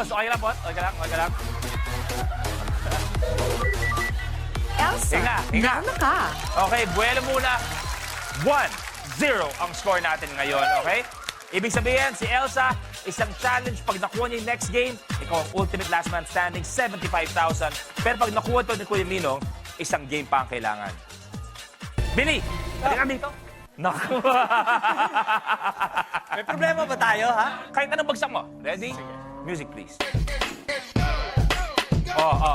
Ayos, okay lang po. Okay lang, okay lang. Elsa, Hinga, hinga. nauna ka. Okay, buwelo muna. 1-0 ang score natin ngayon, okay? Ibig sabihin, si Elsa, isang challenge. Pag nakuha niya yung next game, ikaw ang ultimate last man standing, 75,000. Pero pag nakuha ito ni Kuya Ninong, isang game pa ang kailangan. Billy, hindi kami dito. Naku. May problema ba tayo, ha? Kahit anong bagsak mo. Ready? Music, please. Oh.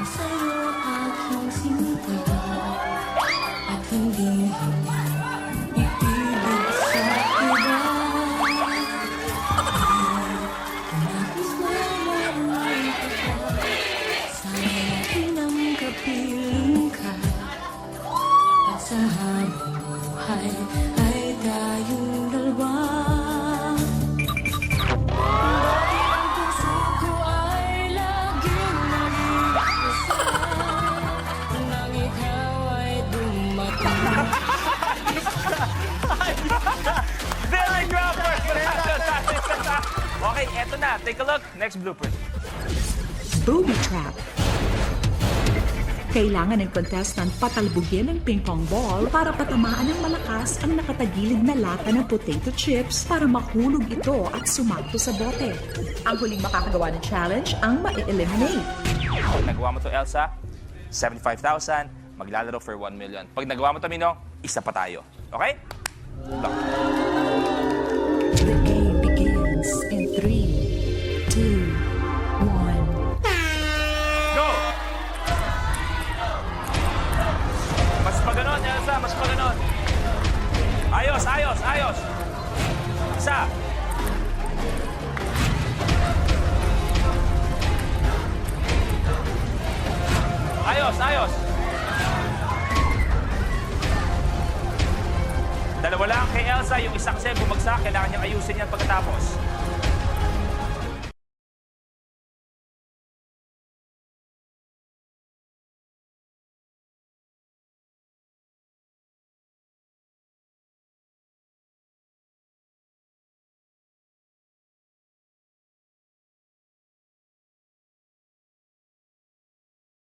Sa'yo aking sinta at hindi iibig sa iba. Nais malaman kita sa ng kapiling ka at sa habang buhay ay tayong dalawa. Very Crawford! Okay, eto na. Take a look. Next blooper. Booby trap. Kailangan ng contestant patalbugin ang ping-pong ball para patamaan ng malakas ang nakatagilid na lata ng potato chips para mahulog ito at sumakto sa bote. Ang huling makakagawa ng challenge ang ma-eliminate. Pag nagawa mo to, Elsa, 75,000. Maglalaro for 1 million. Pag nagawa mo to, Minong, isa pa tayo. Okay? Lock. The game begins in 3, 2, 1. Go! Mas paganon, Elsa. Mas paganon. Ayos. Isa. Ayos. Dalawa lang kay Elsa. Yung isa kasi bumagsak. Kailangan niyang ayusin yan pagkatapos.